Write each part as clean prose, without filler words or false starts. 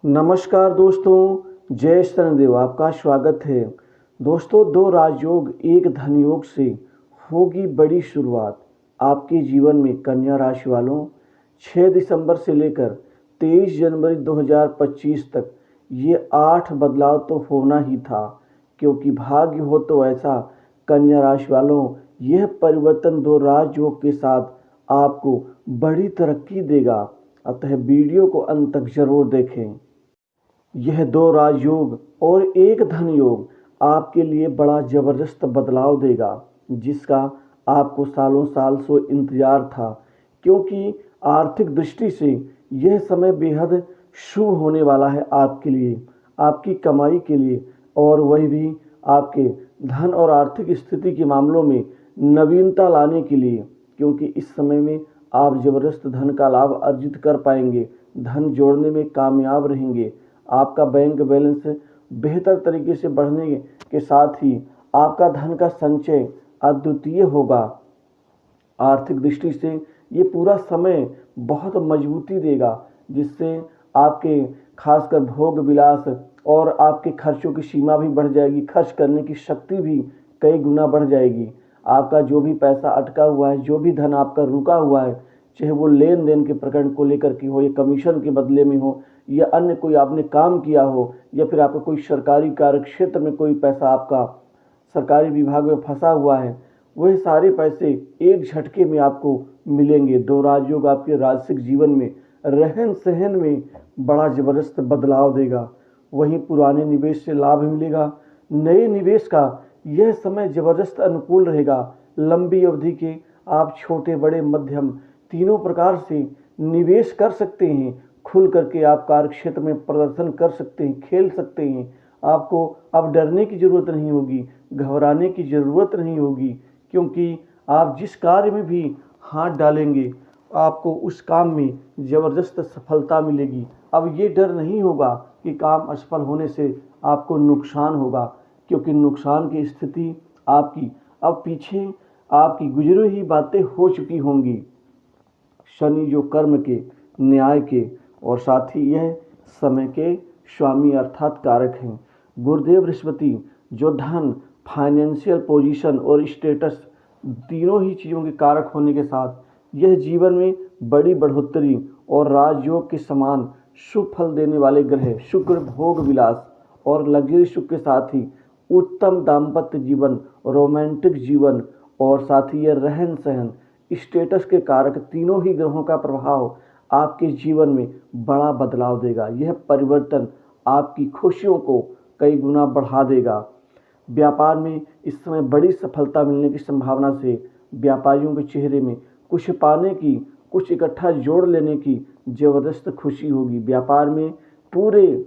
नमस्कार दोस्तों, जय शनिदेव। आपका स्वागत है। दोस्तों, दो राजयोग एक धन योग से होगी बड़ी शुरुआत। आपके जीवन में कन्या राशि वालों 6 दिसंबर से लेकर 23 जनवरी 2025 तक ये 8 बदलाव तो होना ही था, क्योंकि भाग्य हो तो ऐसा। कन्या राशि वालों, यह परिवर्तन दो राजयोग के साथ आपको बड़ी तरक्की देगा, अतः वीडियो को अंत तक जरूर देखें। यह दो राजयोग और एक धन योग आपके लिए बड़ा जबरदस्त बदलाव देगा, जिसका आपको सालों साल से इंतजार था, क्योंकि आर्थिक दृष्टि से यह समय बेहद शुभ होने वाला है आपके लिए, आपकी कमाई के लिए, और वही भी आपके धन और आर्थिक स्थिति के मामलों में नवीनता लाने के लिए, क्योंकि इस समय में आप जबरदस्त धन का लाभ अर्जित कर पाएंगे, धन जोड़ने में कामयाब रहेंगे। आपका बैंक बैलेंस बेहतर तरीके से बढ़ने के साथ ही आपका धन का संचय अद्वितीय होगा। आर्थिक दृष्टि से ये पूरा समय बहुत मजबूती देगा, जिससे आपके खासकर भोग विलास और आपके खर्चों की सीमा भी बढ़ जाएगी, खर्च करने की शक्ति भी कई गुना बढ़ जाएगी। आपका जो भी पैसा अटका हुआ है, जो भी धन आपका रुका हुआ है, चाहे वो लेन देन के प्रकरण को लेकर के हो, या कमीशन के बदले में हो, या अन्य कोई आपने काम किया हो, या फिर आपका कोई सरकारी कार्य क्षेत्र में कोई पैसा आपका सरकारी विभाग में फंसा हुआ है, वह सारे पैसे एक झटके में आपको मिलेंगे। दो राजयोग आपके राजसिक जीवन में रहन सहन में बड़ा जबरदस्त बदलाव देगा। वहीं पुराने निवेश से लाभ मिलेगा। नए निवेश का यह समय जबरदस्त अनुकूल रहेगा। लंबी अवधि के आप छोटे बड़े मध्यम तीनों प्रकार से निवेश कर सकते हैं। खुल करके आप कार्य क्षेत्र में प्रदर्शन कर सकते हैं, खेल सकते हैं। आपको अब डरने की ज़रूरत नहीं होगी, घबराने की ज़रूरत नहीं होगी, क्योंकि आप जिस कार्य में भी हाथ डालेंगे आपको उस काम में ज़बरदस्त सफलता मिलेगी। अब ये डर नहीं होगा कि काम असफल होने से आपको नुकसान होगा, क्योंकि नुकसान की स्थिति आपकी अब पीछे आपकी गुजरी हुई बातें हो चुकी होंगी। शनि जो कर्म के, न्याय के और साथ ही यह समय के स्वामी अर्थात कारक हैं। गुरुदेव बृहस्पति जो धन, फाइनेंशियल पोजीशन और स्टेटस तीनों ही चीज़ों के कारक होने के साथ यह जीवन में बड़ी बढ़ोतरी और राजयोग के समान शुभ फल देने वाले ग्रह शुक्र भोग विलास और लग्जरी सुख के साथ ही उत्तम दाम्पत्य जीवन, रोमांटिक जीवन और साथ ही यह रहन सहन स्टेटस के कारक तीनों ही ग्रहों का प्रभाव आपके जीवन में बड़ा बदलाव देगा। यह परिवर्तन आपकी खुशियों को कई गुना बढ़ा देगा। व्यापार में इस समय बड़ी सफलता मिलने की संभावना से व्यापारियों के चेहरे में कुछ पाने की, कुछ इकट्ठा जोड़ लेने की जबरदस्त खुशी होगी। व्यापार में पूरे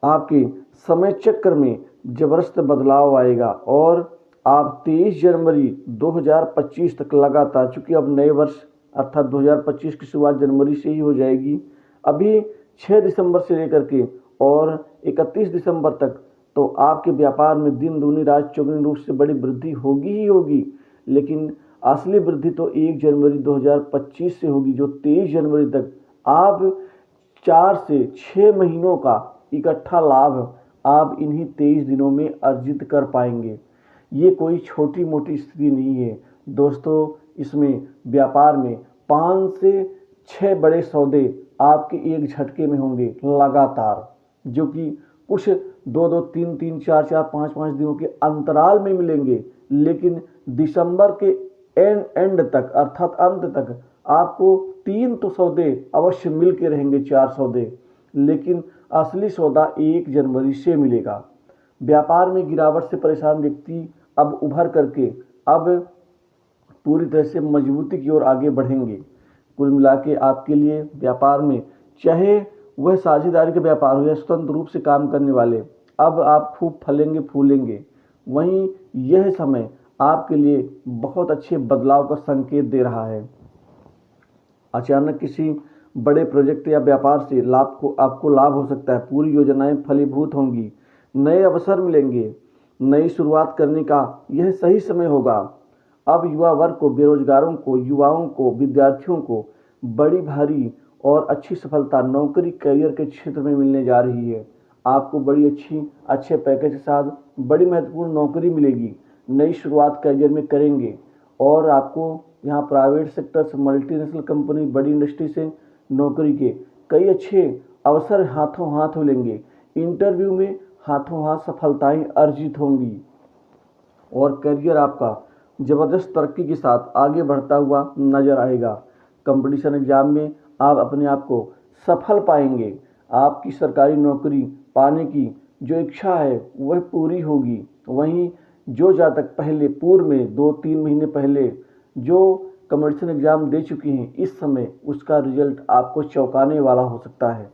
आपके समय चक्र में जबरदस्त बदलाव आएगा और आप 23 जनवरी 2025 तक लगातार, चूँकि अब नए वर्ष अर्थात 2025 की शुरुआत जनवरी से ही हो जाएगी, अभी 6 दिसंबर से लेकर के और 31 दिसंबर तक तो आपके व्यापार में दिन दूनी रात चौगुनी रूप से बड़ी वृद्धि होगी ही होगी। लेकिन असली वृद्धि तो 1 जनवरी 2025 से होगी, जो 23 जनवरी तक आप 4 से 6 महीनों का इकट्ठा लाभ आप इन्हीं 23 दिनों में अर्जित कर पाएंगे। ये कोई छोटी मोटी स्थिति नहीं है दोस्तों। इसमें व्यापार में 5 से 6 बड़े सौदे आपके एक झटके में होंगे लगातार, जो कि कुछ 2-2, 3-3, 4-4, 5-5 दिनों के अंतराल में मिलेंगे। लेकिन दिसंबर के एंड तक अर्थात अंत तक आपको 3 तो सौदे अवश्य मिल के रहेंगे, 4 सौदे, लेकिन असली सौदा 1 जनवरी से मिलेगा। व्यापार में गिरावट से परेशान व्यक्ति अब उभर करके अब पूरी तरह से मजबूती की ओर आगे बढ़ेंगे। कुल मिला के आपके लिए व्यापार में, चाहे वह साझेदारी का व्यापार हो या स्वतंत्र रूप से काम करने वाले, अब आप खूब फलेंगे फूलेंगे। वहीं यह समय आपके लिए बहुत अच्छे बदलाव का संकेत दे रहा है। अचानक किसी बड़े प्रोजेक्ट या व्यापार से आपको लाभ हो सकता है। पूरी योजनाएं फलीभूत होंगी, नए अवसर मिलेंगे। नई शुरुआत करने का यह सही समय होगा। अब युवा वर्ग को, बेरोजगारों को, युवाओं को, विद्यार्थियों को बड़ी भारी और अच्छी सफलता नौकरी करियर के क्षेत्र में मिलने जा रही है। आपको बड़ी अच्छे पैकेज के साथ बड़ी महत्वपूर्ण नौकरी मिलेगी। नई शुरुआत करियर में करेंगे और आपको यहाँ प्राइवेट सेक्टर से, मल्टीनेशनल कंपनी, बड़ी इंडस्ट्री से नौकरी के कई अच्छे अवसर हाथों हाथ मिलेंगे। इंटरव्यू में हाथों हाथ सफलताएं अर्जित होंगी और करियर आपका ज़बरदस्त तरक्की के साथ आगे बढ़ता हुआ नजर आएगा। कंपटीशन एग्जाम में आप अपने आप को सफल पाएंगे। आपकी सरकारी नौकरी पाने की जो इच्छा है वह पूरी होगी। वहीं जो जातक पहले पूर्व में 2-3 महीने पहले जो कंपटीशन एग्जाम दे चुके हैं, इस समय उसका रिजल्ट आपको चौंकाने वाला हो सकता है।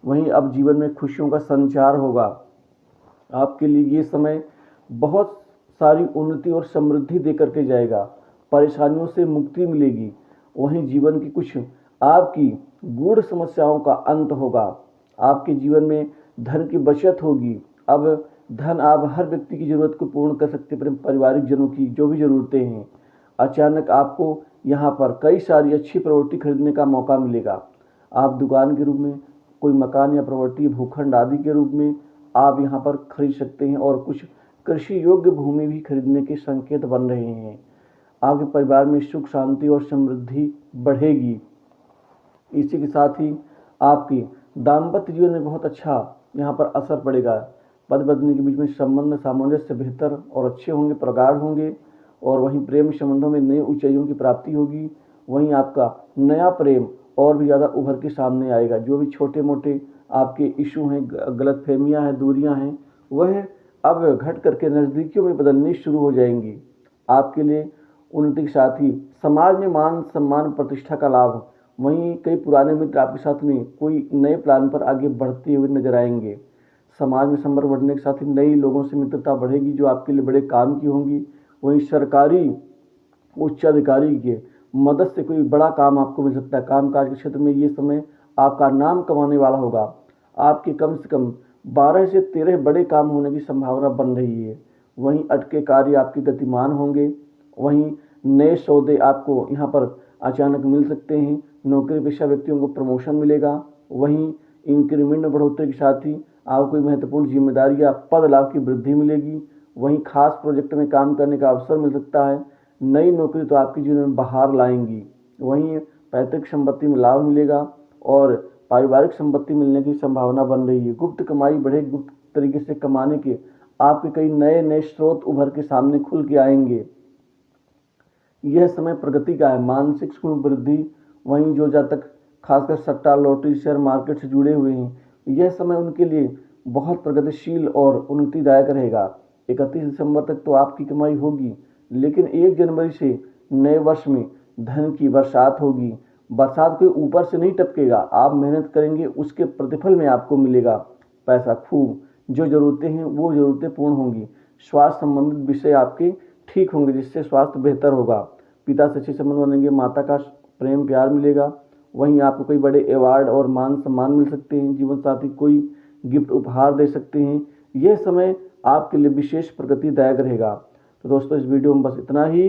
वहीं अब जीवन में खुशियों का संचार होगा। आपके लिए ये समय बहुत सारी उन्नति और समृद्धि दे करके जाएगा। परेशानियों से मुक्ति मिलेगी। वहीं जीवन की कुछ आपकी गूढ़ समस्याओं का अंत होगा। आपके जीवन में धन की बचत होगी। अब धन आप हर व्यक्ति की ज़रूरत को पूर्ण कर सकते हैं। पारिवारिक जनों की जो भी ज़रूरतें हैं, अचानक आपको यहाँ पर कई सारी अच्छी प्रॉपर्टी खरीदने का मौका मिलेगा। आप दुकान के रूप में, कोई मकान या प्रॉपर्टी, भूखंड आदि के रूप में आप यहाँ पर खरीद सकते हैं और कुछ कृषि योग्य भूमि भी खरीदने के संकेत बन रहे हैं। आपके परिवार में सुख शांति और समृद्धि बढ़ेगी। इसी के साथ ही आपकी दाम्पत्य जीवन में बहुत अच्छा यहाँ पर असर पड़ेगा। पति पत्नी के बीच में संबंध सामंजस्य बेहतर और अच्छे होंगे, प्रगाढ़ होंगे और वहीं प्रेम संबंधों में नई ऊंचाइयों की प्राप्ति होगी। वहीं आपका नया प्रेम और भी ज़्यादा उभर के सामने आएगा। जो भी छोटे मोटे आपके इशू हैं, गलतफहमियां हैं, दूरियां हैं, वह अब घट करके नज़दीकियों में बदलनी शुरू हो जाएंगी। आपके लिए उन्नति के साथ ही समाज में मान सम्मान प्रतिष्ठा का लाभ। वहीं कई पुराने मित्र आपके साथ में कोई नए प्लान पर आगे बढ़ते हुए नजर आएंगे। समाज में संपर्क बढ़ने के साथ ही नई लोगों से मित्रता बढ़ेगी जो आपके लिए बड़े काम की होंगी। वहीं सरकारी उच्च अधिकारी के मदद से कोई बड़ा काम आपको मिल सकता है। कामकाज के क्षेत्र में ये समय आपका नाम कमाने वाला होगा। आपके कम से कम 12 से 13 बड़े काम होने की संभावना बन रही है। वहीं अटके कार्य आपके गतिमान होंगे। वहीं नए सौदे आपको यहाँ पर अचानक मिल सकते हैं। नौकरी पेशा व्यक्तियों को प्रमोशन मिलेगा। वहीं इंक्रीमेंट में बढ़ोतरी के साथ ही आपको कोई महत्वपूर्ण जिम्मेदारी या पद लाभ की वृद्धि मिलेगी। वहीं खास प्रोजेक्ट में काम करने का अवसर मिल सकता है। नई नौकरी तो आपके जीवन में बहार लाएंगी। वहीं पैतृक संपत्ति में लाभ मिलेगा और पारिवारिक संपत्ति मिलने की संभावना बन रही है। गुप्त कमाई बढ़ेगी। गुप्त तरीके से कमाने के आपके कई नए नए स्रोत उभर के सामने खुल के आएंगे। यह समय प्रगति का है, मानसिक सुख में वृद्धि। वहीं जो जातक खासकर सट्टा, लॉटरी, शेयर मार्केट से जुड़े हुए हैं, यह समय उनके लिए बहुत प्रगतिशील और उन्नतिदायक रहेगा। 31 दिसंबर तक तो आपकी कमाई होगी, लेकिन 1 जनवरी से नए वर्ष में धन की बरसात होगी। बरसात कोई ऊपर से नहीं टपकेगा। आप मेहनत करेंगे, उसके प्रतिफल में आपको मिलेगा पैसा खूब। जो ज़रूरतें हैं वो ज़रूरतें पूर्ण होंगी। स्वास्थ्य संबंधित विषय आपके ठीक होंगे, जिससे स्वास्थ्य बेहतर होगा। पिता से अच्छे संबंध बनेंगे। माता का प्रेम प्यार मिलेगा। वहीं आपको कोई बड़े अवार्ड और मान सम्मान मिल सकते हैं। जीवन साथी कोई गिफ्ट उपहार दे सकते हैं। यह समय आपके लिए विशेष प्रगतिदायक रहेगा। तो दोस्तों, इस वीडियो में बस इतना ही।